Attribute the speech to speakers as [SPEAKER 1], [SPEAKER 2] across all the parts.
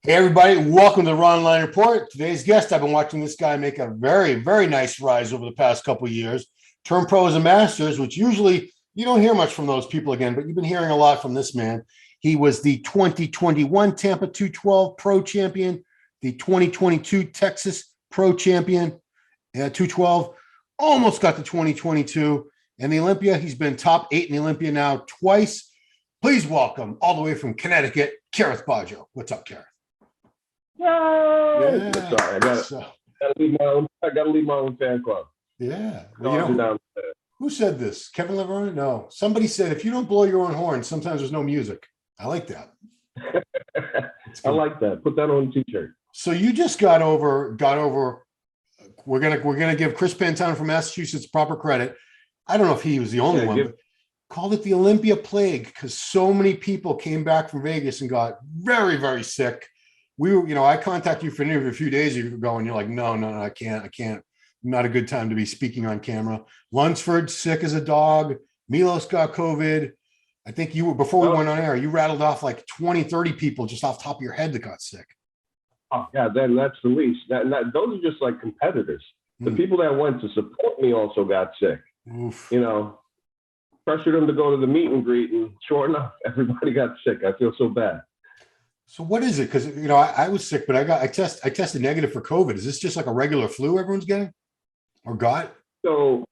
[SPEAKER 1] Hey everybody, welcome to the Ronline Report. Today's guest, I've been watching this guy make a very, very nice rise over the past couple of years. Turn pro as a masters, which usually you don't hear much from those people again, but you've been hearing a lot from this man. He was the 2021 Tampa 212 Pro Champion, the 2022 Texas Pro Champion at 212, almost got the 2022, and the Olympia. He's been top 8 in the Olympia now twice. Please welcome, all the way from Connecticut, Kerrith Bajjo. What's up, Kerrith?
[SPEAKER 2] Yeah. Sorry, I gotta leave my own fan club.
[SPEAKER 1] Yeah. Well, who said this? Kevin Leverone? No. Somebody said if you don't blow your own horn, sometimes there's no music. I like that.
[SPEAKER 2] I like that. Put that on a t-shirt.
[SPEAKER 1] So you just got over. We're gonna give Chris Pantano from Massachusetts proper credit. I don't know if he was the only one, but called it the Olympia plague because so many people came back from Vegas and got very, very sick. We were, I contacted you for an interview a few days ago, and you're like, no, I can't. Not a good time to be speaking on camera. Lunsford sick as a dog. Milos got COVID. I think you were, before we went on air, you rattled off like 20, 30 people just off the top of your head that got sick.
[SPEAKER 2] Oh, yeah, then that's the least. Those are just like competitors. The people that went to support me also got sick.
[SPEAKER 1] Oof.
[SPEAKER 2] Pressured them to go to the meet and greet, and sure enough, everybody got sick. I feel so bad.
[SPEAKER 1] So what is it? Because I was sick, but I tested negative for COVID. Is this just like a regular flu everyone's getting, or got?
[SPEAKER 2] So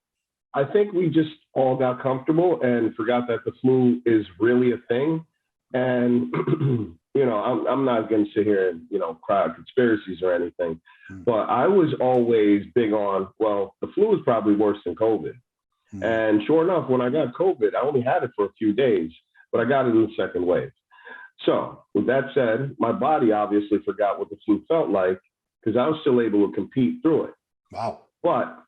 [SPEAKER 2] I think we just all got comfortable and forgot that the flu is really a thing. And I'm not going to sit here and cry out conspiracies or anything, but I was always big on, well, the flu is probably worse than COVID. And sure enough, when I got COVID, I only had it for a few days, but I got it in the second wave. So with that said, my body obviously forgot what the flu felt like because I was still able to compete through it.
[SPEAKER 1] Wow.
[SPEAKER 2] But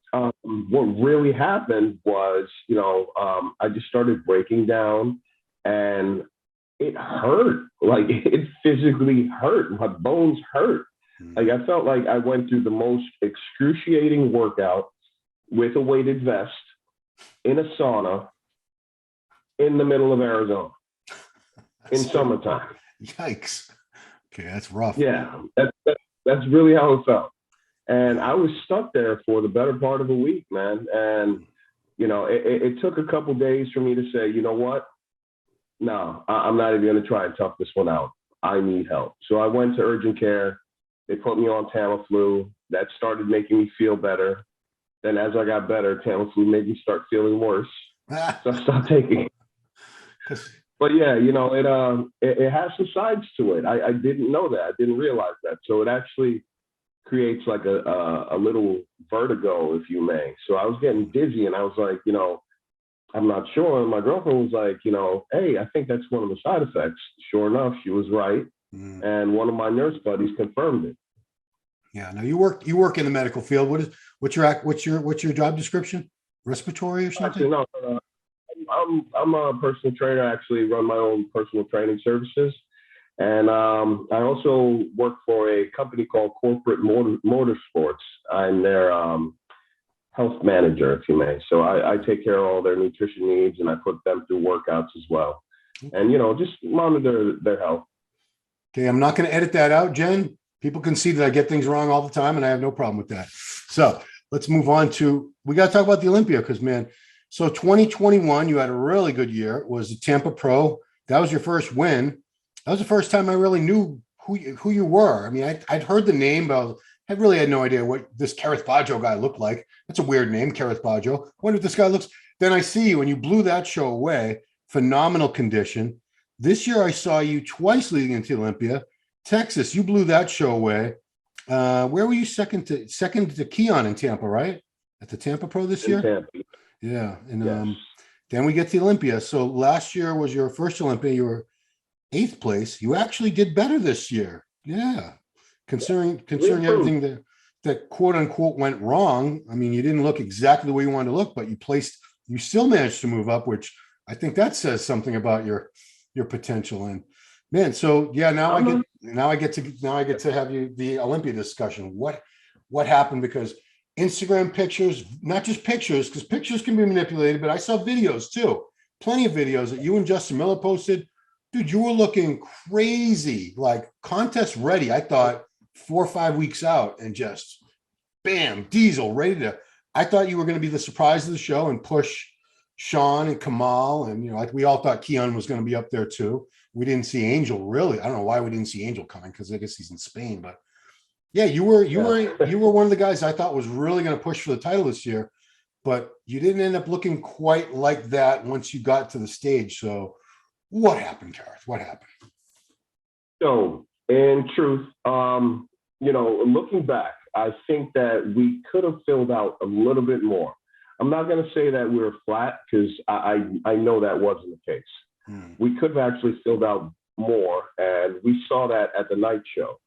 [SPEAKER 2] what really happened was, I just started breaking down and it hurt. Like it physically hurt. My bones hurt. Like I felt like I went through the most excruciating workout with a weighted vest in a sauna in the middle of Arizona. In summertime.
[SPEAKER 1] Yikes. Okay, that's rough.
[SPEAKER 2] Yeah, that's really how it felt. And I was stuck there for the better part of a week, man. And, it took a couple days for me to say, you know what? No, I'm not even going to try and tough this one out. I need help. So I went to urgent care. They put me on Tamiflu. That started making me feel better. Then as I got better, Tamiflu made me start feeling worse. So I stopped taking it. But yeah, it has some sides to it. I didn't know that. I didn't realize that. So it actually creates like a little vertigo, if you may. So I was getting dizzy and I was like, I'm not sure. And my girlfriend was like, hey, I think that's one of the side effects. Sure enough, she was right. And one of my nurse buddies confirmed it.
[SPEAKER 1] Yeah. Now you work in the medical field. What's your job description? Respiratory or something?
[SPEAKER 2] Actually, no. I'm a personal trainer. I actually run my own personal training services. And I also work for a company called Corporate Motorsports. I'm their health manager, if you may. So I take care of all their nutrition needs and I put them through workouts as well. And, just monitor their health.
[SPEAKER 1] Okay, I'm not going to edit that out, Jen. People can see that I get things wrong all the time and I have no problem with that. So let's move on we got to talk about the Olympia because, man, so 2021, you had a really good year. It was the Tampa Pro. That was your first win. That was the first time I really knew who you were. I mean, I'd heard the name, but I really had no idea what this Kerrith Bajjo guy looked like. That's a weird name, Kerrith Bajjo. I wonder if this guy looks. Then I see you, and you blew that show away. Phenomenal condition. This year, I saw you twice leading into Olympia. Texas, you blew that show away. Where were you second to Keon in Tampa, right? At the Tampa Pro this year?
[SPEAKER 2] Tampa.
[SPEAKER 1] Yeah, and
[SPEAKER 2] yes.
[SPEAKER 1] Then we get to Olympia. So last year was your first Olympia. You were 8th place. You actually did better this year. Yeah, considering everything that quote unquote went wrong. I mean, you didn't look exactly the way you wanted to look, but you still managed to move up, which I think that says something about your potential. And man, so yeah, now I get to have the Olympia discussion. What happened? Because Instagram pictures, not just pictures, because pictures can be manipulated, but I saw videos too. Plenty of videos that you and Justin Miller posted Dude, you were looking crazy, like contest ready. I thought 4 or 5 weeks out and just bam, Diesel ready to. I thought you were going to be the surprise of the show and push Sean and Kamal. And, like we all thought Keon was going to be up there too. We didn't see Angel really. I don't know why we didn't see Angel coming because I guess he's in Spain. But yeah, you were one of the guys I thought was really going to push for the title this year. But you didn't end up looking quite like that once you got to the stage. So what happened, Kerrith? What happened?
[SPEAKER 2] So, in truth, looking back, I think that we could have filled out a little bit more. I'm not going to say that we were flat because I know that wasn't the case. We could have actually filled out more, and we saw that at the night show.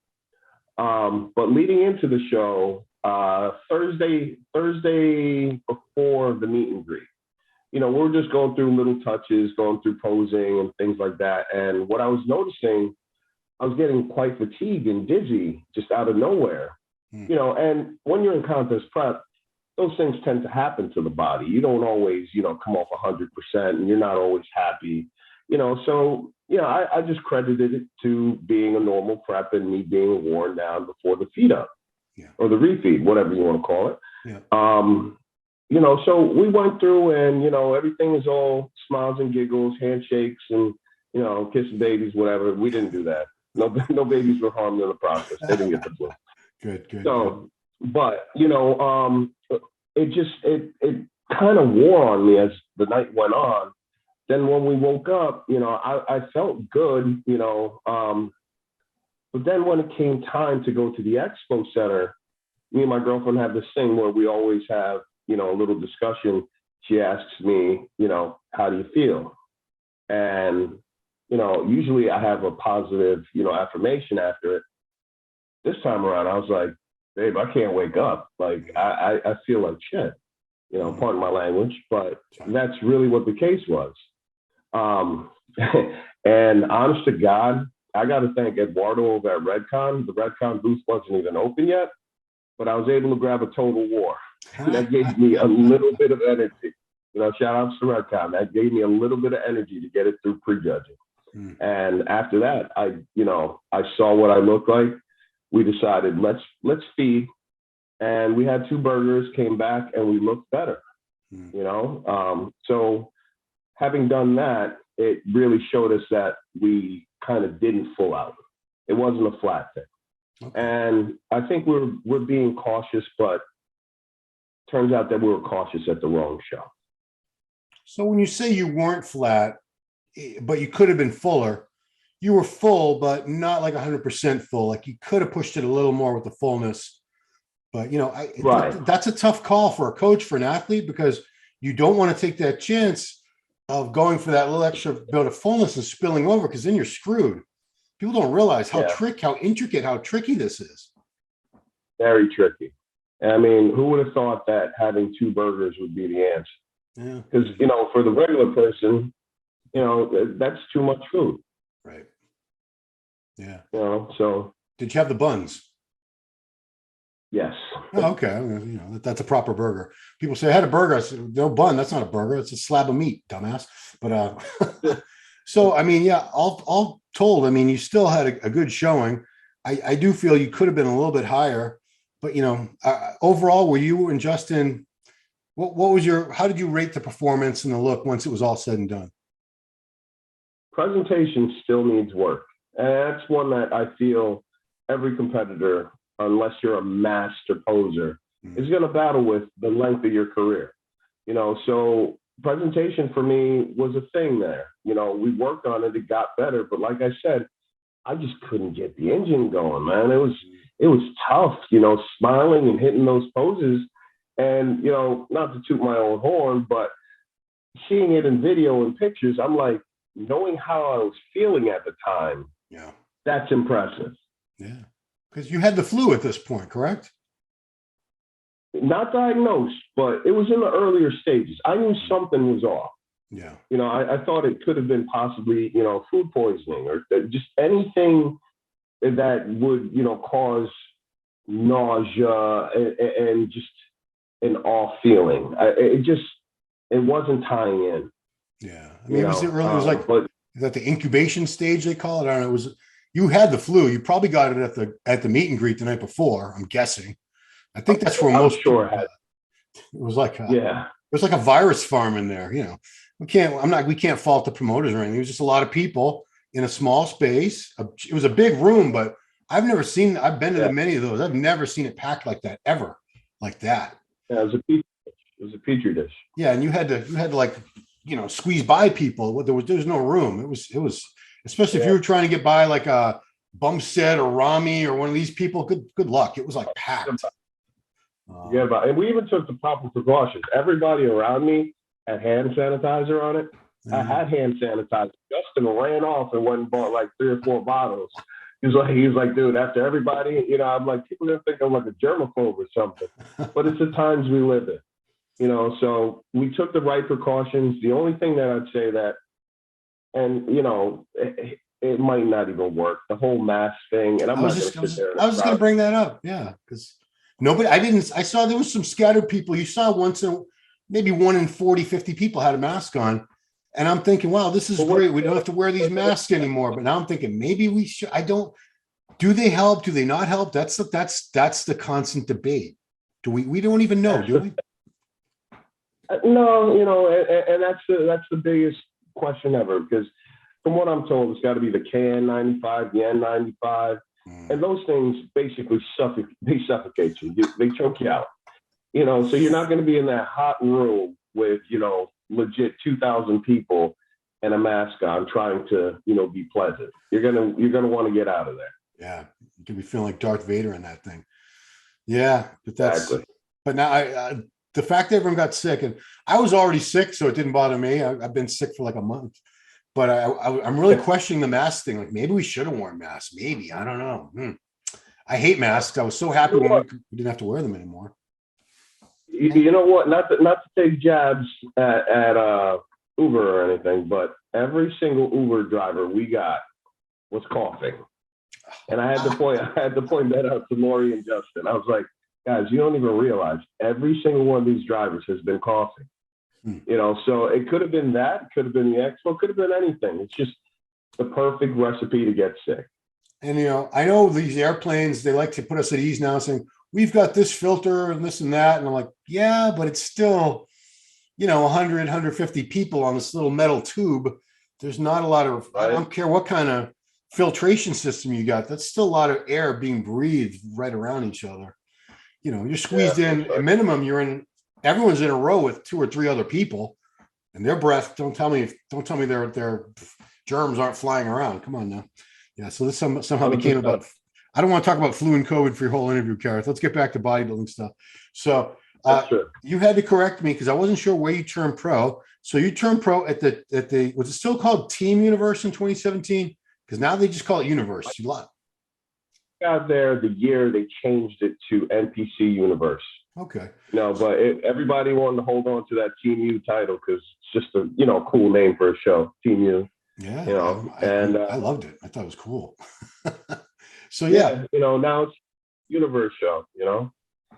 [SPEAKER 2] But leading into the show, Thursday before the meet and greet, we're just going through little touches, going through posing and things like that. And what I was noticing, I was getting quite fatigued and dizzy just out of nowhere. And when you're in contest prep, those things tend to happen to the body. You don't always, come off 100% and you're not always happy, so, I just credited it to being a normal prep and me being worn down before the feed up or the refeed, whatever you want to call it. Yeah. So we went through and, everything is all smiles and giggles, handshakes and, kissing babies, whatever. We didn't do that. No babies were harmed in the process. They didn't get the flu.
[SPEAKER 1] Good.
[SPEAKER 2] So, but, it kind of wore on me as the night went on. Then when we woke up, I felt good, but then when it came time to go to the expo center, me and my girlfriend have this thing where we always have, a little discussion. She asks me, how do you feel? And, usually I have a positive, affirmation after it. This time around, I was like, babe, I can't wake up. Like, I feel like shit, pardon my language, but that's really what the case was. And honest to God, I got to thank Eduardo over at Redcon. The Redcon booth wasn't even open yet, but I was able to grab a Total War. That gave me a little bit of energy. Shout outs to Redcon. That gave me a little bit of energy to get it through prejudging. And after that, I saw what I looked like. We decided let's feed, and we had 2 burgers, came back, and we looked better. So having done that, it really showed us that we kind of didn't full out. It wasn't a flat thing. Okay. And I think we're being cautious, but turns out that we were cautious at the wrong show.
[SPEAKER 1] So when you say you weren't flat, but you could have been fuller, you were full, but not like 100% full. Like you could have pushed it a little more with the fullness. But, that's a tough call for a coach, for an athlete, because you don't want to take that chance of going for that little extra bit of fullness and spilling over, because then you're screwed. People don't realize how intricate, how tricky this is.
[SPEAKER 2] Very tricky. I mean, who would have thought that having 2 burgers would be the answer? Yeah. Because, for the regular person, that's too much food.
[SPEAKER 1] Right. Yeah.
[SPEAKER 2] So.
[SPEAKER 1] Did you have the buns?
[SPEAKER 2] Yes.
[SPEAKER 1] Oh, okay. That's a proper burger. People say I had a burger. I said, no bun. That's not a burger. It's a slab of meat, dumbass. But so I mean, all told, I mean, you still had a good showing. I do feel you could have been a little bit higher, but overall, were you and Justin? What was how did you rate the performance and the look once it was all said and done?
[SPEAKER 2] Presentation still needs work, and that's one that I feel every competitor, unless you're a master poser, is going to battle with the length of your career. So presentation for me was a thing there. We worked on it, it got better, but like I said, I just couldn't get the engine going, man. It was tough, smiling and hitting those poses. And, not to toot my own horn, but seeing it in video and pictures, I'm like, knowing how I was feeling at the time, that's impressive.
[SPEAKER 1] Yeah. Because you had the flu at this point, correct?
[SPEAKER 2] Not diagnosed, but it was in the earlier stages. I knew something was off.
[SPEAKER 1] Yeah.
[SPEAKER 2] I thought it could have been possibly, food poisoning or just anything that would, cause nausea and just an off feeling. It wasn't tying in.
[SPEAKER 1] Yeah. I mean, it was like Is that the incubation stage they call it? I don't know. It was, you had the flu. You probably got it at the meet and greet the night before. I'm guessing. I think that's where
[SPEAKER 2] I'm
[SPEAKER 1] most
[SPEAKER 2] sure
[SPEAKER 1] people,
[SPEAKER 2] it had.
[SPEAKER 1] it was like
[SPEAKER 2] Yeah.
[SPEAKER 1] it was like a virus farm in there. You know, we can't fault the promoters or anything. It was just a lot of people in a small space. It was a big room, but I've been to
[SPEAKER 2] Yeah.
[SPEAKER 1] many of those. I've never seen it packed like that ever, like that.
[SPEAKER 2] Yeah, it was a petri dish.
[SPEAKER 1] Yeah. And you had to like, squeeze by people. There was no room. It was, especially if
[SPEAKER 2] Yeah.
[SPEAKER 1] you were trying to get by like a Bumstead or Rami or one of these people, good luck. It was like packed.
[SPEAKER 2] Yeah, but and we even took the proper precautions. Everybody around me had hand sanitizer on it. I had hand sanitizer. Justin ran off and went and bought like 3 or 4 bottles. He was like, dude, after everybody, I'm like, people are gonna think I'm like a germaphobe or something. But it's the times we live in, so we took the right precautions. The only thing that I'd say that, and it might not even work, the whole mask thing. And I was just
[SPEAKER 1] going to bring that up. Yeah. Because I saw there was some scattered people. You saw maybe 1 in 40, 50 people had a mask on. And I'm thinking, wow, this is great. We don't have to wear these masks anymore. But now I'm thinking maybe we should. Do they help? Do they not help? That's the constant debate. We don't even know, do we?
[SPEAKER 2] No, and that's the biggest question ever, because from what I'm told, it's got to be the KN95, the N95, and those things basically suffocate you. They choke you out. So you're not going to be in that hot room with legit 2,000 people and a mask on trying to be pleasant. You're gonna want to get out of there.
[SPEAKER 1] Yeah, you could be feeling like Darth Vader in that thing. Yeah, but
[SPEAKER 2] Exactly.
[SPEAKER 1] But now the fact that everyone got sick, and I was already sick, so it didn't bother me. I've been sick for like a month, but I'm really questioning the mask thing. Like maybe we should have worn masks. Maybe, I don't know. I hate masks. I was so happy when we didn't have to wear them anymore.
[SPEAKER 2] You know what? Not to take jabs at Uber or anything, but every single Uber driver we got was coughing, and I had to point that out to Lori and Justin. I was like, guys, you don't even realize every single one of these drivers has been coughing. So it could have been that, could have been the expo, could have been anything. It's just the perfect recipe to get sick.
[SPEAKER 1] And I know these airplanes, they like to put us at ease now, saying we've got this filter and this and that, and I'm like, yeah, but it's still 100, 150 people on this little metal tube. There's not a lot of, right. I don't care what kind of filtration system you got. That's still a lot of air being breathed right around each other. You're squeezed in. At minimum, everyone's in a row with 2 or 3 other people, and their breath. Don't tell me their germs aren't flying around. Come on now. Yeah. So this somehow became about. I don't want to talk about flu and COVID for your whole interview, Kerrith. Let's get back to bodybuilding stuff. So you had to correct me because I wasn't sure where you turned pro. So you turned pro at the was it still called Team Universe in 2017? Because now they just call it Universe. You lot.
[SPEAKER 2] Got there the year they changed it to NPC Universe.
[SPEAKER 1] Okay.
[SPEAKER 2] But everybody wanted to hold on to that Team U title because it's just a cool name for a show, Team U.
[SPEAKER 1] Yeah. I loved it. I thought it was cool. So yeah,
[SPEAKER 2] now it's Universe show.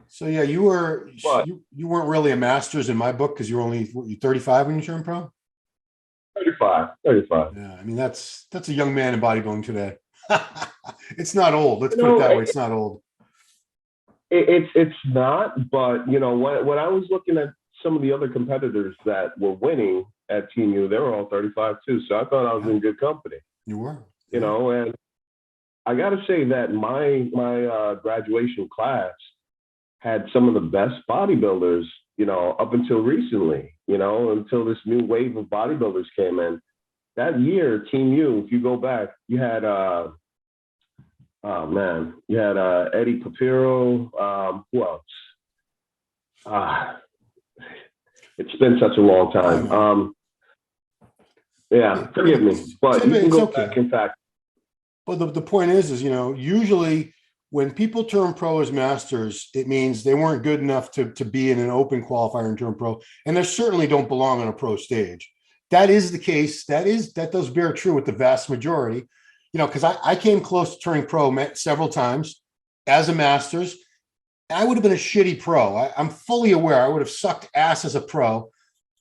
[SPEAKER 1] So yeah, you weren't really a Masters in my book because you were only 35 when you turned pro.
[SPEAKER 2] 35.
[SPEAKER 1] Yeah, I mean that's a young man in bodybuilding today. It's not old. Let's put it that way. It's not old.
[SPEAKER 2] It's not, but when I was looking at some of the other competitors that were winning at Team U, they were all 35 too. So I thought I was in good company.
[SPEAKER 1] You were.
[SPEAKER 2] And I got to say that my graduation class had some of the best bodybuilders, up until recently, until this new wave of bodybuilders came in. That year, Team U, if you go back, you had Eddie Papiro. Who else? It's been such a long time. Forgive me, but you can go back. In fact,
[SPEAKER 1] but the point is usually when people turn pro as masters, it means they weren't good enough to be in an open qualifier and turn pro, and they certainly don't belong on a pro stage. That is the case. That does bear true with the vast majority, because I came close to turning pro several times as a masters. I would have been a shitty pro. I'm fully aware I would have sucked ass as a pro,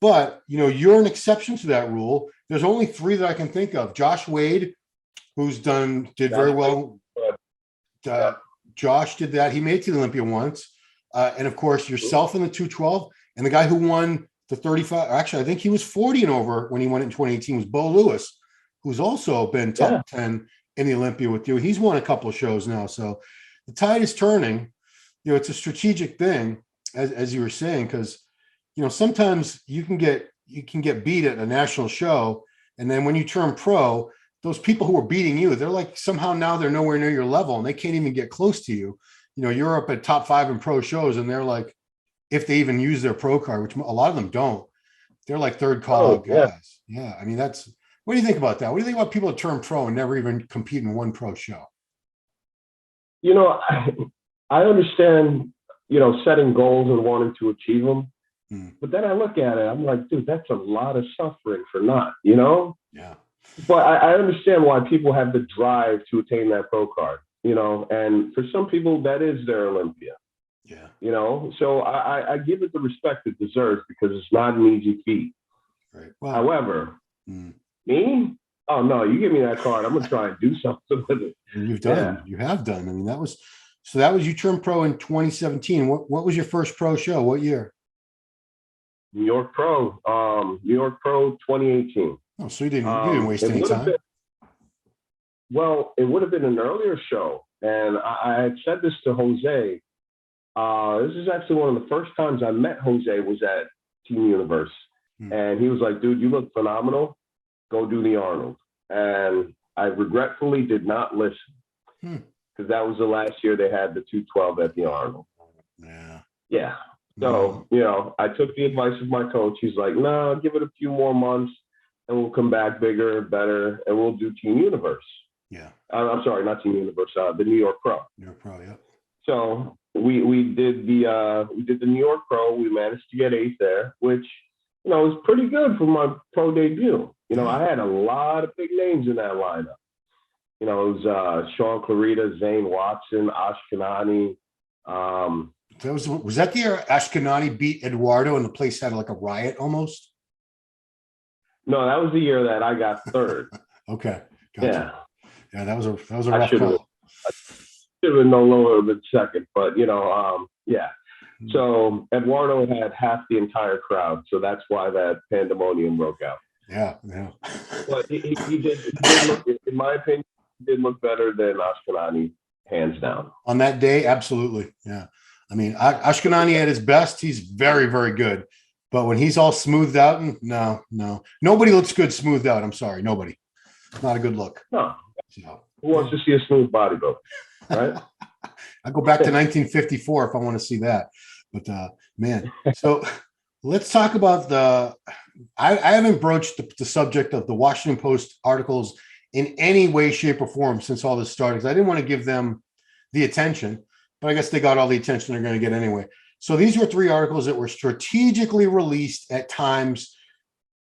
[SPEAKER 1] but you're an exception to that rule there's only three that I can think of. Josh Wade, did very well. Josh did that. He made it to the Olympia once. And of course, yourself in the 212, and the guy who won the 35. Actually, I think he was 40 and over when he won it in 2018 was Bo Lewis, who's also been top 10 in the Olympia with you. He's won a couple of shows now. So the tide is turning. It's a strategic thing, as you were saying, because, sometimes you can get beat at a national show. And then when you turn pro, those people who are beating you, they're like, somehow now they're nowhere near your level and they can't even get close to you. You're up at top 5 in pro shows and they're like, if they even use their pro card, which a lot of them don't, they're like third call guys. Yeah. I mean, what do you think about that? What do you think about people that turn pro and never even compete in one pro show?
[SPEAKER 2] I understand, setting goals and wanting to achieve them. But then I look at it, I'm like, dude, that's a lot of suffering for naught,
[SPEAKER 1] Yeah.
[SPEAKER 2] But I understand why people have the drive to attain that pro card, and for some people that is their Olympia.
[SPEAKER 1] Yeah.
[SPEAKER 2] So I give it the respect it deserves because it's not an easy feat.
[SPEAKER 1] Right. Well,
[SPEAKER 2] however, me? Oh no, you give me that card, I'm gonna try and do something with it.
[SPEAKER 1] You have done. I mean, that was you turned pro in 2017. What was your first pro show? What year?
[SPEAKER 2] New York Pro 2018.
[SPEAKER 1] Oh, so you didn't waste any time.
[SPEAKER 2] It would have been an earlier show. And I had said this to Jose. This is actually one of the first times I met Jose was at Team Universe. And he was like, dude, you look phenomenal. Go do the Arnold. And I regretfully did not listen because that was the last year they had the 212 at the Arnold. Yeah. So, I took the advice of my coach. He's like, no, give it a few more months and we'll come back bigger, better, and we'll do Team Universe.
[SPEAKER 1] Yeah.
[SPEAKER 2] I'm sorry, not Team Universe, the New York Pro.
[SPEAKER 1] New York Pro, yeah.
[SPEAKER 2] So we did the New York Pro. We managed to get 8th there, which, was pretty good for my pro debut. I had a lot of big names in that lineup. It was Sean Clarita, Zane Watson, Ashkenani.
[SPEAKER 1] Was that the year Ashkenani beat Eduardo and the place had like a riot almost?
[SPEAKER 2] No, that was the year that I got 3rd.
[SPEAKER 1] Okay. Gotcha. Yeah, that was a rough call. I should
[SPEAKER 2] have been no lower than 2nd, but yeah. So Eduardo had half the entire crowd, so that's why that pandemonium broke out.
[SPEAKER 1] Yeah.
[SPEAKER 2] But he did look, in my opinion, he did look better than Ashkenani, hands down.
[SPEAKER 1] On that day, absolutely. Yeah. I mean, Ashkenani at his best, he's very, very good. But when he's all smoothed out, no. Nobody looks good smoothed out. I'm sorry. Nobody. Not a good look.
[SPEAKER 2] No. So, who wants to see a smooth bodybuilder, right?
[SPEAKER 1] I go back to 1954 if I want to see that. But, man, so let's talk about I haven't broached the subject of the Washington Post articles in any way, shape, or form since all this started, because I didn't want to give them the attention. But I guess they got all the attention they're going to get anyway. So these were 3 articles that were strategically released at times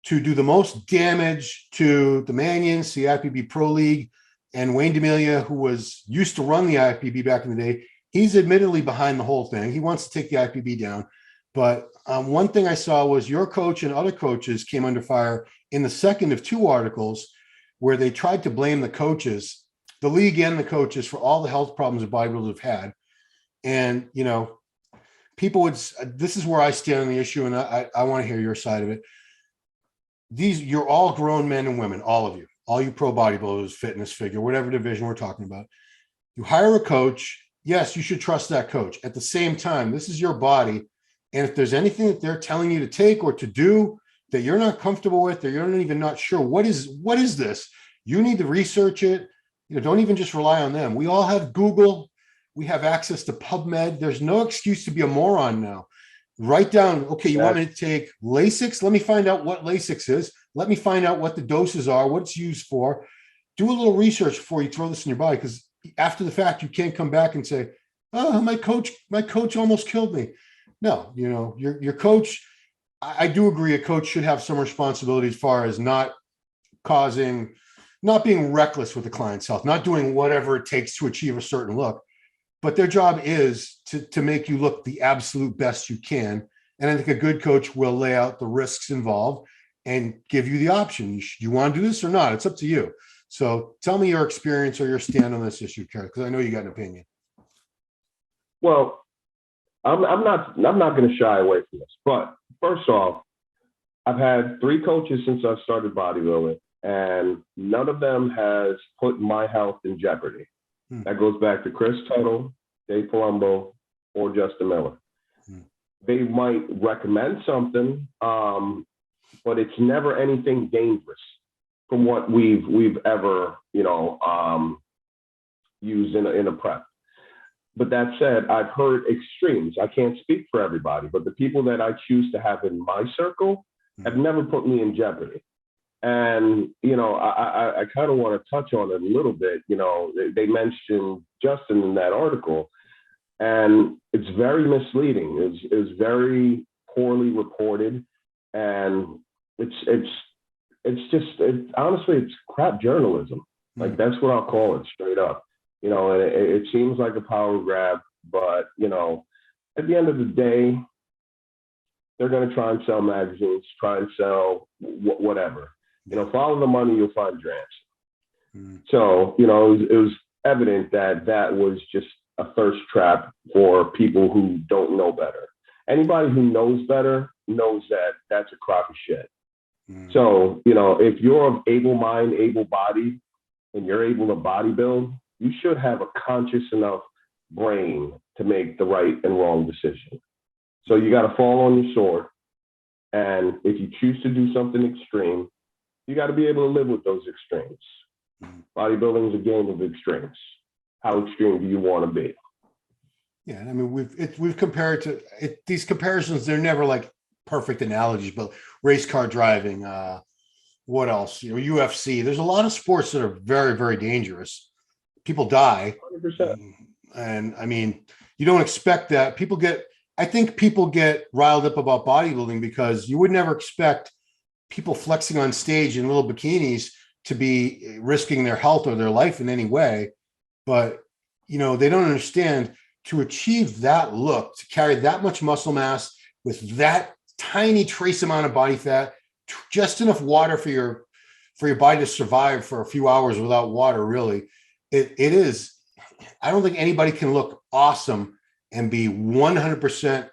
[SPEAKER 1] to do the most damage to the Manions, the IFBB Pro League, and Wayne D'Amelia, who was used to run the IFBB back in the day. He's admittedly behind the whole thing. He wants to take the IFBB down. But one thing I saw was your coach and other coaches came under fire in the second of 2 articles where they tried to blame the coaches, the league and the coaches, for all the health problems the bodybuilders have had. And, people would, this is where I stand on the issue, and I want to hear your side of it. You're all grown men and women, all of you, all you pro bodybuilders, fitness, figure, whatever division we're talking about. You hire a coach. Yes, you should trust that coach. At the same time, this is your body. And if there's anything that they're telling you to take or to do that you're not comfortable with, or you're not even sure what is this, you need to research it. Don't even just rely on them. We all have Google. We have access to PubMed. There's no excuse to be a moron now. Write down, okay, you want me to take Lasix? Let me find out what Lasix is. Let me find out what the doses are, what it's used for. Do a little research before you throw this in your body, because after the fact, you can't come back and say, oh, my coach almost killed me. No, your coach, I do agree a coach should have some responsibility as far as not being reckless with the client's health, not doing whatever it takes to achieve a certain look. But their job is to make you look the absolute best you can. And I think a good coach will lay out the risks involved and give you the option. You want to do this or not? It's up to you. So tell me your experience or your stand on this issue, Kerrith, because I know you got an opinion.
[SPEAKER 2] Well, I'm not going to shy away from this. But first off, I've had 3 coaches since I started bodybuilding, and none of them has put my health in jeopardy. That goes back to Chris Tuttle, Dave Palumbo, or Justin Miller. They might recommend something, but it's never anything dangerous from what we've ever, used in a prep. But that said, I've heard extremes. I can't speak for everybody, but the people that I choose to have in my circle have never put me in jeopardy. And, I kind of want to touch on it a little bit. They mentioned Justin in that article, and it's very misleading. It's very poorly reported, and honestly, it's crap journalism. Like, that's what I'll call it, straight up. And it seems like a power grab, but, at the end of the day, they're going to try and sell magazines, try and sell whatever. Follow the money, you'll find your answer. So, it was evident that was just a thirst trap for people who don't know better. Anybody who knows better knows that that's a crock of shit. So, if you're of able mind, able body, and you're able to bodybuild, you should have a conscious enough brain to make the right and wrong decision. So you got to fall on your sword. And if you choose to do something extreme, you got to be able to live with those extremes. Bodybuilding is a game of extremes. How extreme do you want to be?
[SPEAKER 1] Yeah, I mean, we've compared to it, these comparisons. They're never like perfect analogies, but race car driving, what else? UFC. There's a lot of sports that are very, very dangerous. People die,
[SPEAKER 2] 100%.
[SPEAKER 1] and I mean, you don't expect that. I think people get riled up about bodybuilding because you would never expect people flexing on stage in little bikinis to be risking their health or their life in any way. But, they don't understand, to achieve that look, to carry that much muscle mass with that tiny trace amount of body fat, just enough water for your body to survive for a few hours without water, really. It is, I don't think anybody can look awesome and be 100%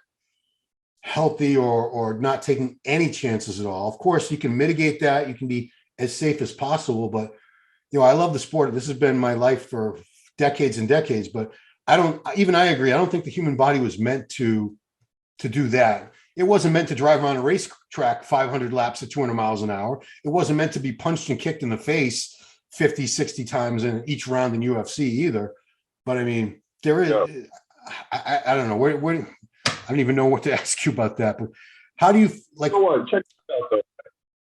[SPEAKER 1] healthy or not taking any chances at all. Of course, you can mitigate that. You can be as safe as possible. But, I love the sport. This has been my life for decades and decades. But I agree. I don't think the human body was meant to do that. It wasn't meant to drive around a racetrack 500 laps at 200 miles an hour. It wasn't meant to be punched and kicked in the face 50, 60 times in each round in UFC either. But I mean, there is, I don't know. I don't even know what to ask you about that. But how do you like?
[SPEAKER 2] You know what? Check this out, though.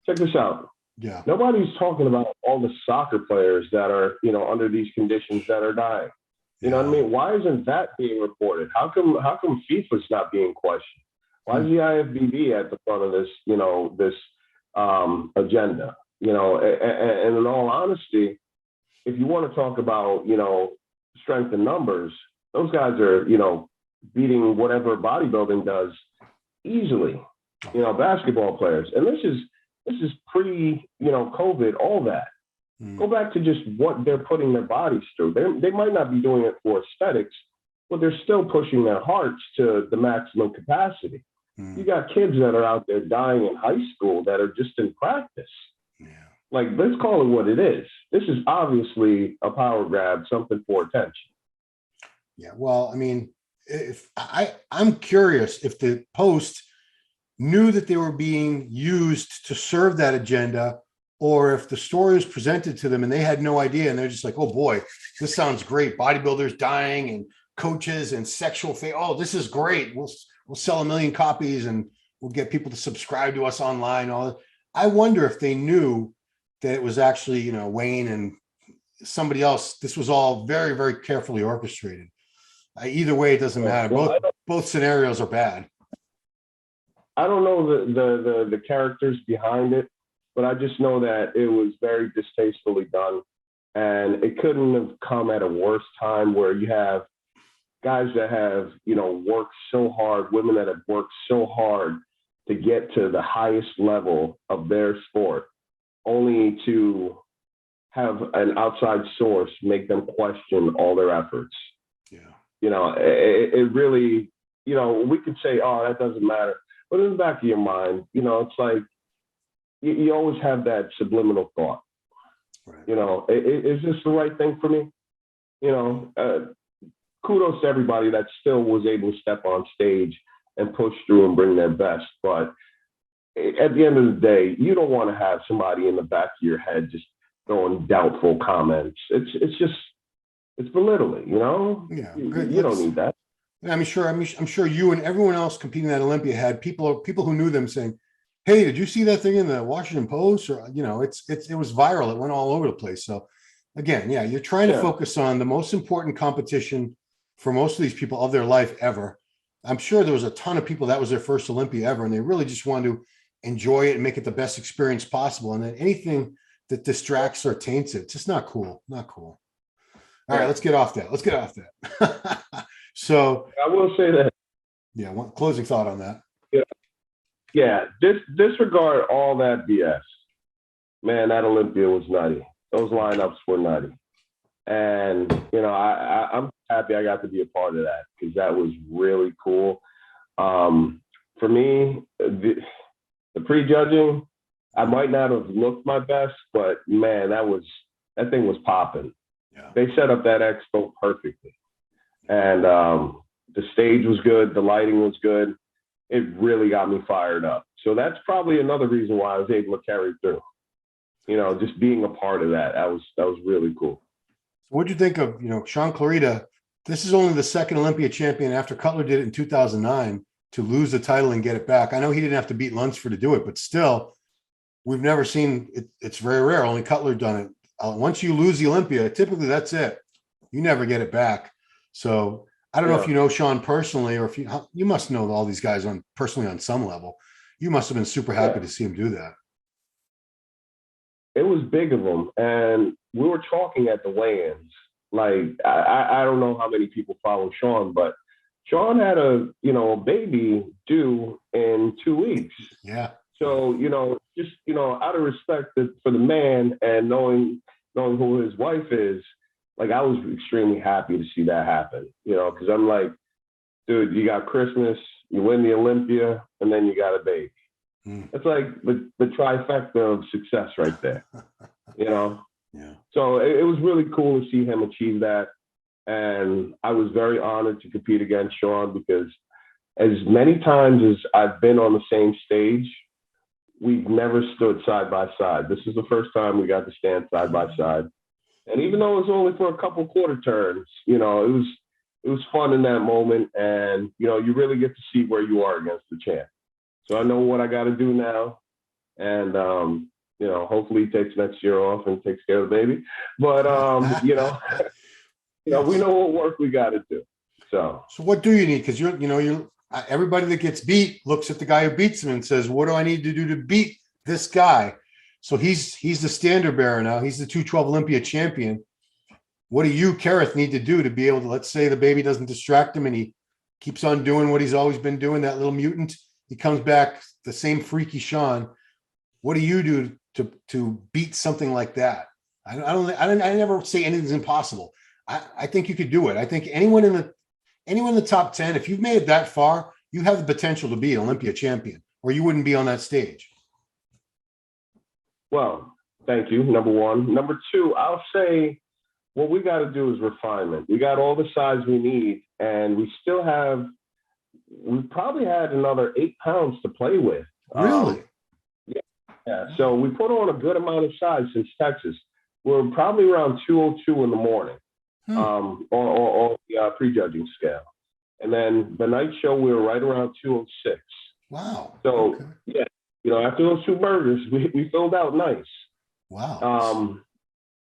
[SPEAKER 2] Check this out.
[SPEAKER 1] Yeah.
[SPEAKER 2] Nobody's talking about all the soccer players that are, under these conditions that are dying. You know what I mean? Why isn't that being reported? How come FIFA's not being questioned? Why is the IFBB at the front of this, this agenda? And in all honesty, if you want to talk about, strength in numbers, those guys are, beating whatever bodybuilding does easily, basketball players. And this is pre, COVID, all that. Go back to just what they're putting their bodies through. They might not be doing it for aesthetics, but they're still pushing their hearts to the maximum capacity. You got kids that are out there dying in high school that are just in practice.
[SPEAKER 1] Yeah.
[SPEAKER 2] Like, let's call it what it is. This is obviously a power grab, something for attention.
[SPEAKER 1] Yeah. Well, I mean, I'm curious if the Post knew that they were being used to serve that agenda, or if the story was presented to them and they had no idea and they're just like, oh boy, this sounds great. Bodybuilders dying and coaches and sexual oh, this is great. We'll sell 1 million copies and we'll get people to subscribe to us online. All that. I wonder if they knew that it was actually, Wayne and somebody else. This was all very, very carefully orchestrated. Either way, it doesn't matter. Both scenarios are bad.
[SPEAKER 2] I don't know the characters behind it, but I just know that it was very distastefully done, and it couldn't have come at a worse time, where you have guys that have, worked so hard, women that have worked so hard, to get to the highest level of their sport, only to have an outside source make them question all their efforts.
[SPEAKER 1] Yeah.
[SPEAKER 2] You know, it really, you know, we could say, oh, that doesn't matter. But in the back of your mind, you know, it's like you always have that subliminal thought.
[SPEAKER 1] Right.
[SPEAKER 2] You know, is this the right thing for me? You know, kudos to everybody that still was able to step on stage and push through and bring their best. But at the end of the day, you don't want to have somebody in the back of your head just throwing doubtful comments. It's belittling, you know?
[SPEAKER 1] Yeah.
[SPEAKER 2] You don't need that.
[SPEAKER 1] I'm sure you and everyone else competing at Olympia had people who knew them saying, "Hey, did you see that thing in the Washington Post?" Or, you know, it was viral. It went all over the place. So again, yeah, you're trying to focus on the most important competition for most of these people of their life ever. I'm sure there was a ton of people that was their first Olympia ever, and they really just wanted to enjoy it and make it the best experience possible. And then anything that distracts or taints it, it's just not cool. Not cool. All right, let's get off that. So
[SPEAKER 2] I will say that.
[SPEAKER 1] Yeah, one closing thought on that.
[SPEAKER 2] Yeah. Disregard all that BS. Man, that Olympia was nutty. Those lineups were nutty. And, you know, I'm happy I got to be a part of that because that was really cool. For me, the prejudging, I might not have looked my best, but man, that thing was popping.
[SPEAKER 1] Yeah.
[SPEAKER 2] They set up that expo perfectly. And the stage was good. The lighting was good. It really got me fired up. So that's probably another reason why I was able to carry through. You know, just being a part of that. That was really cool.
[SPEAKER 1] What'd you think of, you know, Sean Clarita? This is only the second Olympia champion after Cutler did it in 2009 to lose the title and get it back. I know he didn't have to beat Lunsford to do it, but still, we've never seen it. It's very rare. Only Cutler done it. Once you lose the Olympia, typically that's it. You never get it back. So I don't know if you know Sean personally, or if you must know all these guys personally on some level. You must have been super happy to see him do that.
[SPEAKER 2] It was big of him, and we were talking at the weigh-ins. Like I don't know how many people follow Sean, but Sean had a baby due in 2 weeks.
[SPEAKER 1] Yeah.
[SPEAKER 2] So just out of respect for the man and knowing who his wife is, like I was extremely happy to see that happen. Because I'm like, dude, you got Christmas, you win the Olympia, and then you got a baby. It's like the trifecta of success right there. Yeah. So it was really cool to see him achieve that. And I was very honored to compete against Sean because as many times as I've been on the same stage, we've never stood side by side. This is the first time we got to stand side by side. And even though it was only for a couple quarter turns, it was fun in that moment. And, you really get to see where you are against the champ. So I know what I got to do now. And, hopefully he takes next year off and takes care of the baby. But, we know what work we got to do. So
[SPEAKER 1] what do you need? Because you're everybody that gets beat looks at the guy who beats him and says, what do I need to do to beat this guy? So he's the standard bearer now. He's the 212 Olympia champion. What do you, Kerrith, need to do to be able to, let's say the baby doesn't distract him and he keeps on doing what he's always been doing, that little mutant, he comes back the same freaky Sean. What do you do to beat something like that? I never say anything's impossible. I think you could do it. I think anyone in the top 10, if you've made it that far, you have the potential to be an Olympia champion, or you wouldn't be on that stage.
[SPEAKER 2] Well, thank you, number one. Number two, I'll say what we got to do is refinement. We got all the size we need, and we probably had another 8 pounds to play with.
[SPEAKER 1] Really?
[SPEAKER 2] Yeah. So we put on a good amount of size since Texas. We're probably around 202 in the morning on the prejudging scale. And then the night show, we were right around 206.
[SPEAKER 1] Wow.
[SPEAKER 2] So, after those 2 burgers, we filled out nice.
[SPEAKER 1] Wow.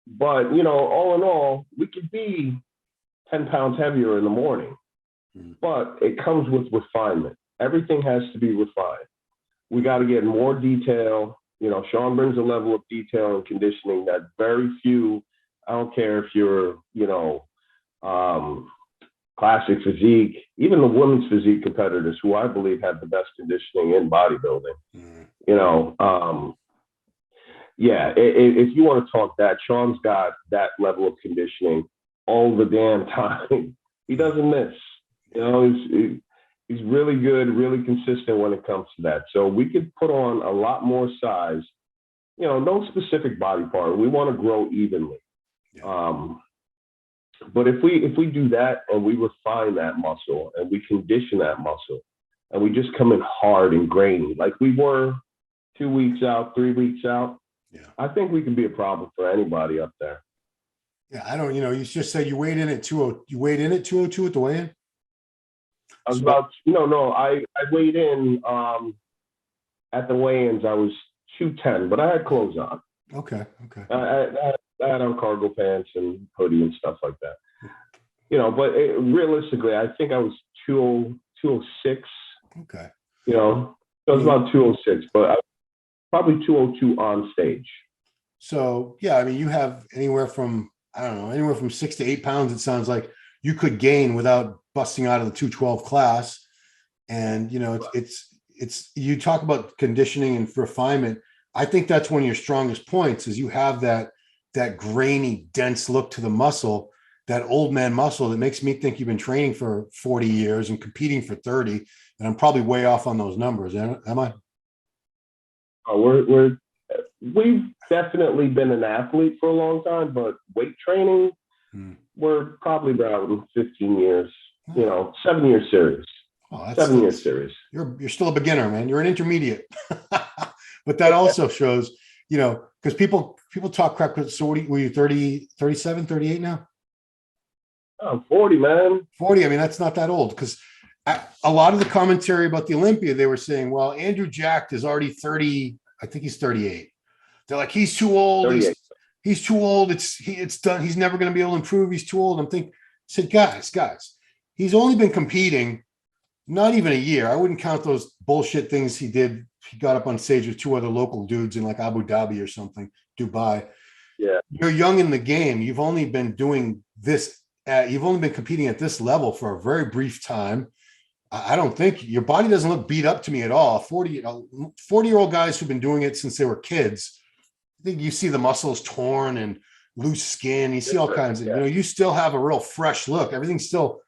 [SPEAKER 2] But, all in all, we could be 10 pounds heavier in the morning. But it comes with refinement. Everything has to be refined. We got to get more detail. Sean brings a level of detail and conditioning that very few, I don't care if you're, classic physique, even the women's physique competitors who I believe have the best conditioning in bodybuilding. You know, if you want to talk that, Sean's got that level of conditioning all the damn time. He doesn't miss. You know, he's really good, really consistent when it comes to that. So we could put on a lot more size. You know, no specific body part. We want to grow evenly. But if we do that and we refine that muscle and we condition that muscle and we just come in hard and grainy like we were 2 weeks out, 3 weeks out, I think we can be a problem for anybody up there.
[SPEAKER 1] Yeah, I don't, you just said you weighed in at 20. You weighed in at 202 at the weigh-in?
[SPEAKER 2] I was I weighed in at the weigh-ins. I was 210, but I had clothes on.
[SPEAKER 1] Okay.
[SPEAKER 2] I had on cargo pants and hoodie and stuff like that. But realistically, I think I was 206.
[SPEAKER 1] Okay.
[SPEAKER 2] So it was about 206, but I was probably 202 on stage.
[SPEAKER 1] So, yeah, you have anywhere from 6 to 8 pounds, it sounds like you could gain without busting out of the 212 class. And, it's you talk about conditioning and refinement. I think that's one of your strongest points is you have that grainy, dense look to the muscle, that old man muscle that makes me think you've been training for 40 years and competing for 30. And I'm probably way off on those numbers. Am I?
[SPEAKER 2] We've definitely been an athlete for a long time, but weight training, we're probably about 15 years, 7 year series.
[SPEAKER 1] Oh,
[SPEAKER 2] 7 year series.
[SPEAKER 1] You're still a beginner, man. You're an intermediate. But that also shows, because people talk crap. So were you 30, 37, 38 now?
[SPEAKER 2] I'm 40, man.
[SPEAKER 1] 40. That's not that old, because a lot of the commentary about the Olympia, they were saying, well, Andrew Jacked is already 30. I think he's 38. They're like, he's too old. He's too old. It's done. He's never going to be able to improve. He's too old. I said, guys, he's only been competing not even a year. I wouldn't count those bullshit things he did. He got up on stage with 2 other local dudes in like Abu Dhabi or something, Dubai.
[SPEAKER 2] Yeah.
[SPEAKER 1] You're young in the game. You've only been doing this. You've only been competing at this level for a very brief time. I don't think your body doesn't look beat up to me at all. 40-year-old guys who've been doing it since they were kids, I think you see the muscles torn and loose skin. You see all kinds of, you still have a real fresh look. Everything still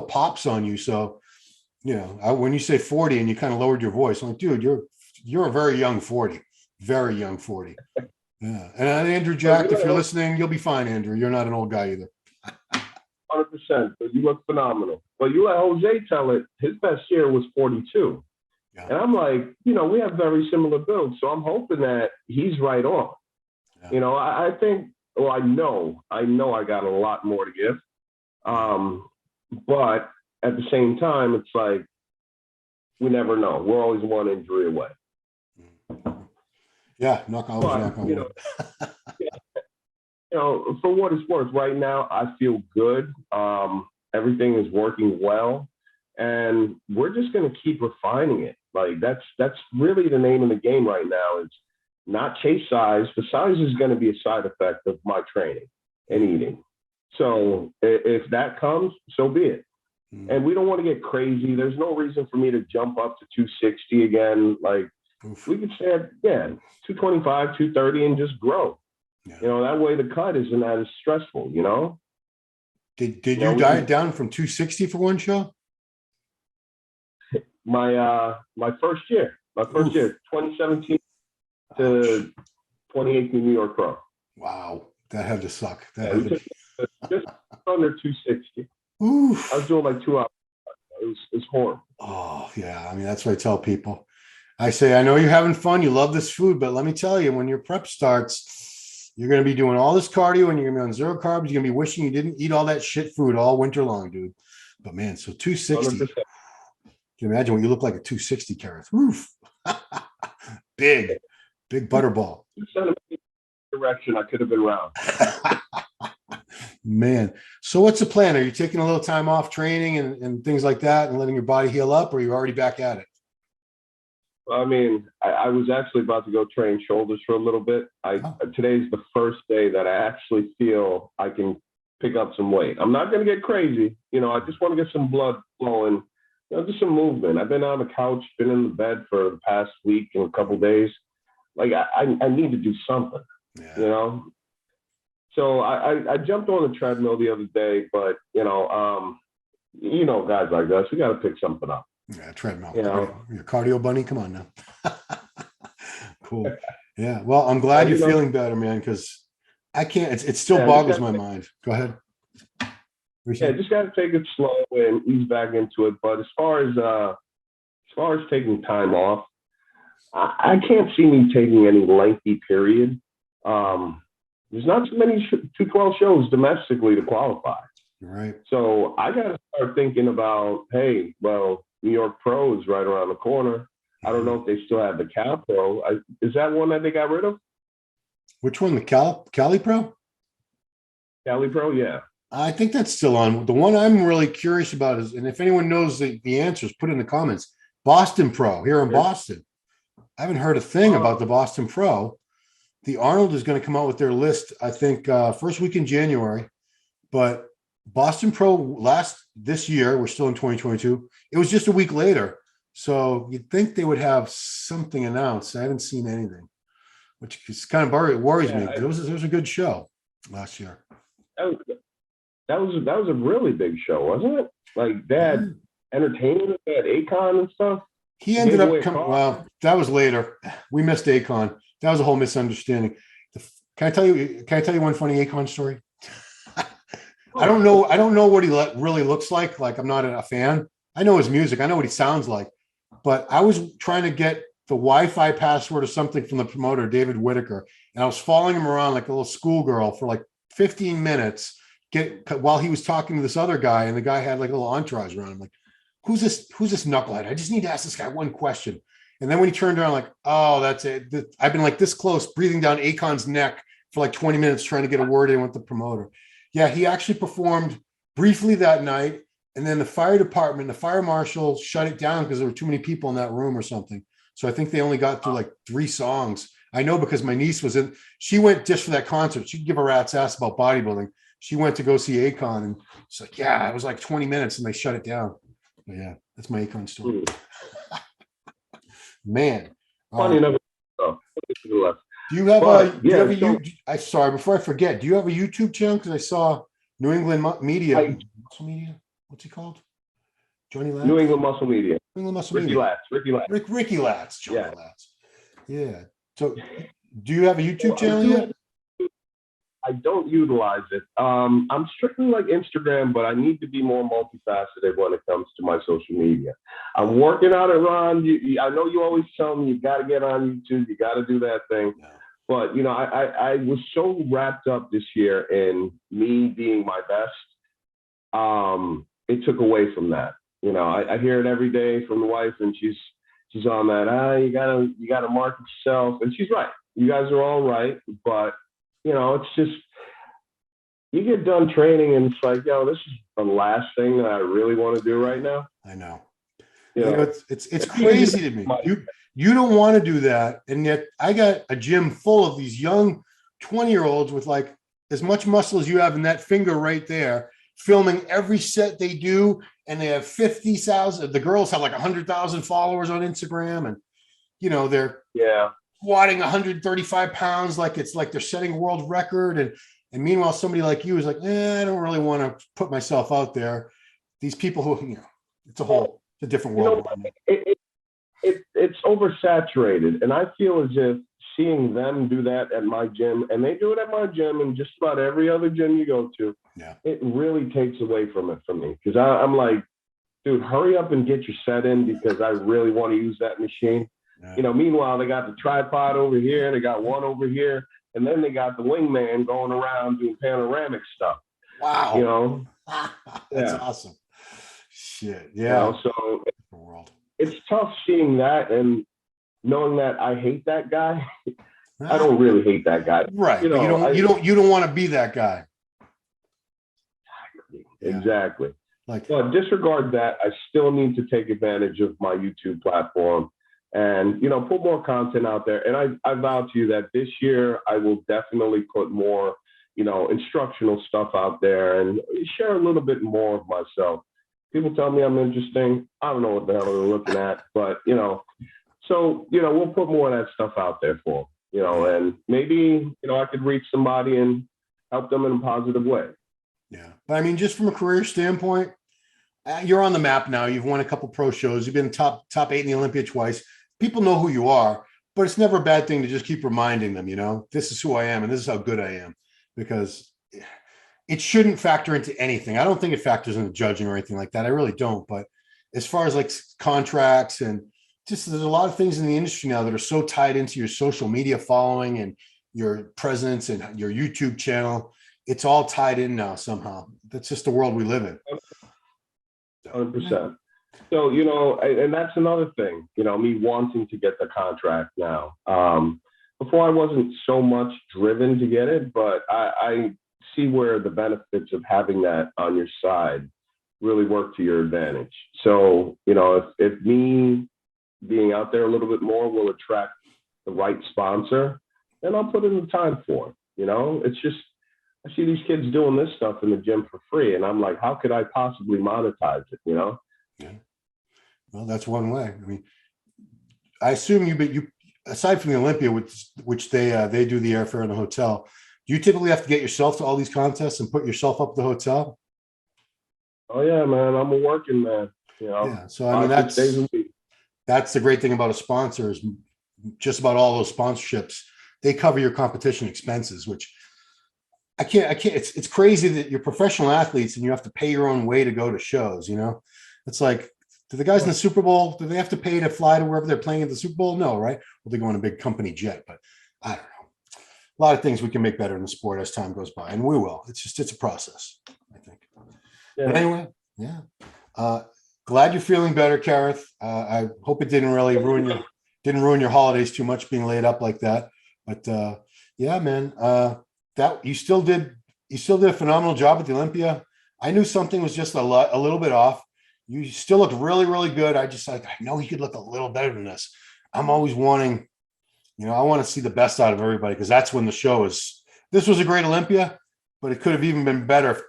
[SPEAKER 1] pops on you. So, when you say 40 and you kind of lowered your voice, I'm like, dude, you're a very young 40, very young 40. Yeah. And Andrew Jack, if you're listening, you'll be fine, Andrew. You're not an old guy either.
[SPEAKER 2] 100%. But you look phenomenal. But you let Jose tell it. His best year was 42. Yeah. And I'm like, we have very similar builds. So I'm hoping that he's right on. Yeah. I think, I know I got a lot more to give. But at the same time, it's like, we never know. We're always one injury away.
[SPEAKER 1] Yeah, knock on wood.
[SPEAKER 2] For what it's worth, right now I feel good. Everything is working well, and we're just going to keep refining it. Like that's really the name of the game right now. It's not chase size. The size is going to be a side effect of my training and eating. So if that comes, so be it. And we don't want to get crazy. There's no reason for me to jump up to 260 again. Like we could stay at 225, 230 and just grow. Yeah. That way the cut isn't as stressful,
[SPEAKER 1] Did you diet down from 260 for one show?
[SPEAKER 2] My first year, 2017 to 2018 New York Pro.
[SPEAKER 1] Wow. That had to suck.
[SPEAKER 2] Just under 260.
[SPEAKER 1] Oof.
[SPEAKER 2] I was doing like 2 hours. It was horrible.
[SPEAKER 1] Oh, yeah. That's what I tell people. I say, I know you're having fun. You love this food, but let me tell you, when your prep starts, you're going to be doing all this cardio and you're going to be on 0 carbs. You're going to be wishing you didn't eat all that shit food all winter long, dude. But man, so 260. 100%. Can you imagine what you look like at 260, Kerrith? Oof. Big butterball.
[SPEAKER 2] 2 centimeters direction, I could have been round.
[SPEAKER 1] Man. So what's the plan? Are you taking a little time off training and things like that and letting your body heal up, or are you already back at it?
[SPEAKER 2] I was actually about to go train shoulders for a little bit. Today's the first day that I actually feel I can pick up some weight. I'm not going to get crazy. You know, I just want to get some blood flowing, you know, just some movement. I've been on the couch, been in the bed for the past week and a couple of days. Like I need to do something, you know? So I jumped on the treadmill the other day, but you know, guys like us, we got to pick something up.
[SPEAKER 1] Yeah, treadmill.
[SPEAKER 2] You know?
[SPEAKER 1] Your cardio bunny. Come on now. Cool. Yeah. Well, I'm glad you're feeling better, man, because I can't. It still boggles my mind. Go ahead.
[SPEAKER 2] Yeah, just got to take it slow and ease back into it. But as far as taking time off, I can't see me taking any lengthy period. There's not too many 212 shows domestically to qualify.
[SPEAKER 1] Right.
[SPEAKER 2] So I got to start thinking about, hey, well, New York Pro is right around the corner. I don't know if they still have the Cal Pro. Is that one that they got rid of?
[SPEAKER 1] Which one? The Cali Pro?
[SPEAKER 2] Cali Pro, yeah.
[SPEAKER 1] I think that's still on. The one I'm really curious about is, and if anyone knows the answers, put it in the comments. Boston Pro here in Boston. I haven't heard a thing about the Boston Pro. The Arnold is going to come out with their list, I think, first week in January. But Boston Pro this year, we're still in 2022. It was just a week later. So you'd think they would have something announced. I haven't seen anything, which is kind of worries me. It was a good show last year.
[SPEAKER 2] That was a really big show, wasn't it? Like they had entertainment, they had Akon and stuff.
[SPEAKER 1] He ended up coming. Well, that was later. We missed Akon. That was a whole misunderstanding. Can I tell you one funny Akon story? I don't know what he really looks like. Like, I'm not a fan. I know his music. I know what he sounds like. But I was trying to get the Wi-Fi password or something from the promoter, David Whitaker, and I was following him around like a little schoolgirl for like 15 minutes while he was talking to this other guy, and the guy had like a little entourage around him. Like, who's this knucklehead? I just need to ask this guy one question. And then when he turned around, like, oh, that's it. I've been like this close, breathing down Akon's neck for like 20 minutes trying to get a word in with the promoter. Yeah, he actually performed briefly that night. And then the fire department, the fire marshal shut it down because there were too many people in that room or something. So I think they only got through like 3 songs. I know because my niece was in, she went just for that concert. She could give a rat's ass about bodybuilding. She went to go see Akon, and she's like, yeah, it was like 20 minutes and they shut it down. But yeah, that's my Akon story. Man.
[SPEAKER 2] Funny enough.
[SPEAKER 1] Do you have sorry, before I forget, do you have a YouTube channel? Because I saw New England Media. Muscle Media? What's he called? Johnny Latz?
[SPEAKER 2] New England Muscle Media.
[SPEAKER 1] New England Muscle
[SPEAKER 2] Ricky
[SPEAKER 1] Media.
[SPEAKER 2] Latz.
[SPEAKER 1] Ricky Latz. Johnny Latz. Yeah. So do you have a YouTube channel yet?
[SPEAKER 2] I don't utilize it. I'm strictly like Instagram, but I need to be more multifaceted when it comes to my social media. I'm working on it, Ron. I know you always tell me you got to get on YouTube. You got to do that thing. Yeah. But, you know, I was so wrapped up this year in me being my best. It took away from that. You know, I hear it every day from the wife, and she's on that. You gotta market yourself, and she's right. You guys are all right, but you know, it's just you get done training, and it's like, yo, this is the last thing that I really want to do right now.
[SPEAKER 1] I know. You know, it's crazy to me. You don't want to do that, and yet I got a gym full of these young 20-year-olds with like as much muscle as you have in that finger right there, filming every set they do, and they have 50,000. The girls have like 100,000 followers on Instagram, and you know they're squatting 135 pounds like it's like they're setting a world record. And meanwhile, somebody like you is like, I don't really want to put myself out there. These people who, you know, it's a different world.
[SPEAKER 2] You know, it's oversaturated, and I feel as if seeing them do that at my gym, and they do it at my gym and just about every other gym you go to, it really takes away from it for me. Because I'm like, dude, hurry up and get your set in because I really want to use that machine. Yeah. You know, meanwhile, they got the tripod over here, they got one over here, and then they got the wingman going around doing panoramic stuff.
[SPEAKER 1] Wow.
[SPEAKER 2] You know?
[SPEAKER 1] That's awesome. Shit. Yeah.
[SPEAKER 2] You know, so it's tough seeing that and knowing that I hate that guy. I don't really hate that guy.
[SPEAKER 1] Right. You know, you don't want to be that guy.
[SPEAKER 2] Exactly. But disregard that. I still need to take advantage of my YouTube platform and, you know, put more content out there. And I vow to you that this year I will definitely put more instructional stuff out there and share a little bit more of myself. People tell me I'm interesting. I don't know what the hell they're looking at, but, so, we'll put more of that stuff out there for them, and maybe, I could reach somebody and help them in a positive way.
[SPEAKER 1] Yeah. But I mean, just from a career standpoint, you're on the map now. You've won a couple pro shows. You've been top 8 in the Olympia twice. People know who you are, but it's never a bad thing to just keep reminding them, this is who I am and this is how good I am, because it shouldn't factor into anything. I don't think it factors into judging or anything like that. I really don't. But as far as like contracts and just there's a lot of things in the industry now that are so tied into your social media following and your presence and your YouTube channel. It's all tied in now somehow. That's just the world we live in.
[SPEAKER 2] 100%. So, and that's another thing, me wanting to get the contract now. Before I wasn't so much driven to get it, but I see where the benefits of having that on your side really work to your advantage. So, if me being out there a little bit more will attract the right sponsor, then I'll put in the time for it. It's just, I see these kids doing this stuff in the gym for free. And I'm like, how could I possibly monetize it,
[SPEAKER 1] Yeah. Well, that's one way. I mean, I assume you aside from the Olympia, which they do the airfare and the hotel, do you typically have to get yourself to all these contests and put yourself up at the hotel?
[SPEAKER 2] Oh yeah, man. I'm a working man.
[SPEAKER 1] Yeah. So I mean, that's the great thing about a sponsor is just about all those sponsorships, they cover your competition expenses, which I can't, it's crazy that you're professional athletes and you have to pay your own way to go to shows, It's like, do the guys in the Super Bowl, do they have to pay to fly to wherever they're playing at the Super Bowl? No, right? Well, they go on a big company jet, but I don't know. A lot of things we can make better in the sport as time goes by, and we will. It's a process, I think.
[SPEAKER 2] Yeah.
[SPEAKER 1] But anyway, yeah. Glad you're feeling better, Kerrith. I hope it didn't really ruin your holidays too much being laid up like that. But yeah, man, that you still did a phenomenal job at the Olympia. I knew something was just a little bit off. You still looked really, really good. I know he could look a little better than this. I'm always wanting, I want to see the best out of everybody because that's when the show is. This was a great Olympia, but it could have even been better if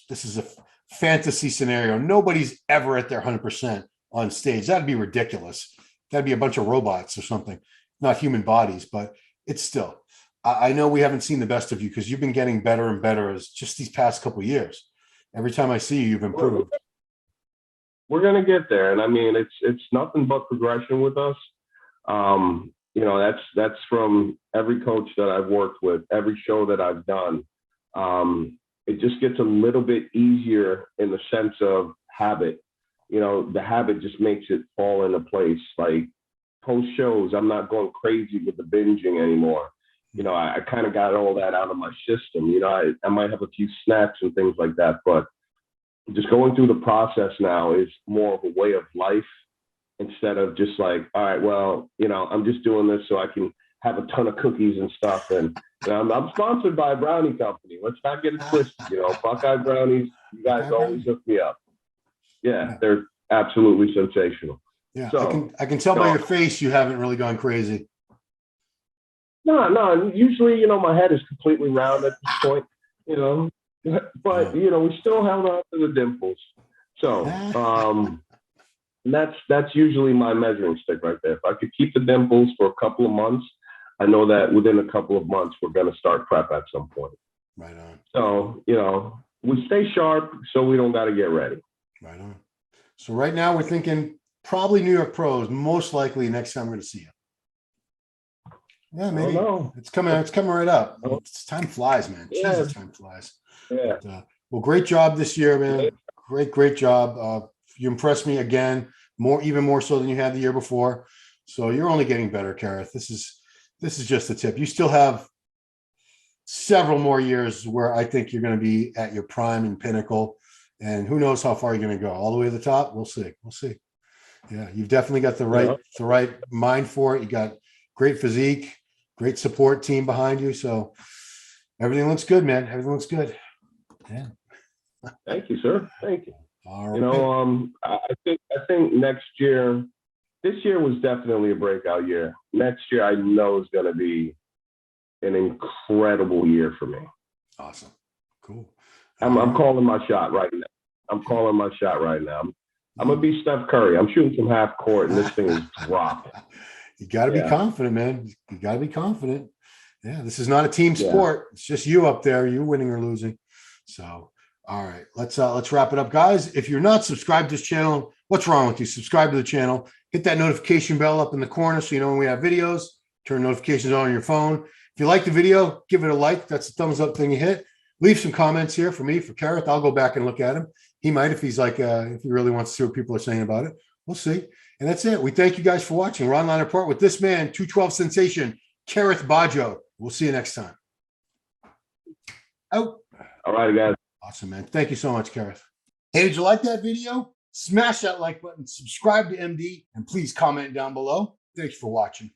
[SPEAKER 1] this is a fantasy scenario. Nobody's ever at their 100% on stage. That'd be ridiculous. That'd be a bunch of robots or something, not human bodies, but it's still. I know we haven't seen the best of you because you've been getting better and better as just these past couple of years. Every time I see you, you've improved.
[SPEAKER 2] We're going to get there. And I mean, it's nothing but progression with us. That's from every coach that I've worked with, every show that I've done. It just gets a little bit easier in the sense of habit. The habit just makes it fall into place. Like post shows, I'm not going crazy with the binging anymore. I kind of got all that out of my system. I might have a few snacks and things like that, but just going through the process now is more of a way of life instead of just like, all right, well, I'm just doing this so I can have a ton of cookies and stuff. And I'm sponsored by a brownie company. Let's not get it twisted. Buckeye brownies, you guys always hook me up. Yeah, they're absolutely sensational.
[SPEAKER 1] Yeah, so, I can tell by your face you haven't really gone crazy.
[SPEAKER 2] No. Usually, my head is completely round at this point, but, we still held on to the dimples. So, and that's usually my measuring stick right there. If I could keep the dimples for a couple of months, I know that within a couple of months, we're going to start prep at some point.
[SPEAKER 1] Right on.
[SPEAKER 2] So, we stay sharp so we don't got to get ready.
[SPEAKER 1] Right on. So right now we're thinking probably New York pros, most likely next time we're going to see you. Yeah, maybe it's coming right up. Time flies, man.
[SPEAKER 2] Yeah.
[SPEAKER 1] Jesus, time flies.
[SPEAKER 2] Yeah.
[SPEAKER 1] But, well, great job this year, man. Great job. You impressed me again, even more so than you had the year before. So you're only getting better, Kerrith. This is just the tip. You still have several more years where I think you're going to be at your prime and pinnacle. And who knows how far you're going to go? All the way to the top? We'll see. Yeah, you've definitely got the right mind for it. You got great physique, great support team behind you. So everything looks good, man. Everything looks good. Yeah.
[SPEAKER 2] Thank you, sir. Thank you.
[SPEAKER 1] All right.
[SPEAKER 2] I think next year, this year was definitely a breakout year. Next year, I know is going to be an incredible year for me.
[SPEAKER 1] Awesome. Cool.
[SPEAKER 2] I'm calling my shot right now. I'm calling my shot right now. I'm gonna be Steph Curry. I'm shooting from half court, and this thing is dropped.
[SPEAKER 1] You got to be confident, man. You got to be confident. Yeah, this is not a team sport. It's just you up there. You winning or losing. So, all right, let's wrap it up, guys. If you're not subscribed to this channel, what's wrong with you? Subscribe to the channel. Hit that notification bell up in the corner so you know when we have videos. Turn notifications on your phone. If you like the video, give it a like. That's a thumbs up thing you hit. Leave some comments here for me, for Kerrith. I'll go back and look at him. He might if he's like, if he really wants to see what people are saying about it. We'll see. And that's it. We thank you guys for watching. We're Ronline Report with this man, 212 sensation, Kerrith Bajjo. We'll see you next time. Out.
[SPEAKER 2] All right, guys.
[SPEAKER 1] Awesome, man. Thank you so much, Kerrith. Hey, did you like that video? Smash that like button, subscribe to MD, and please comment down below. Thanks for watching.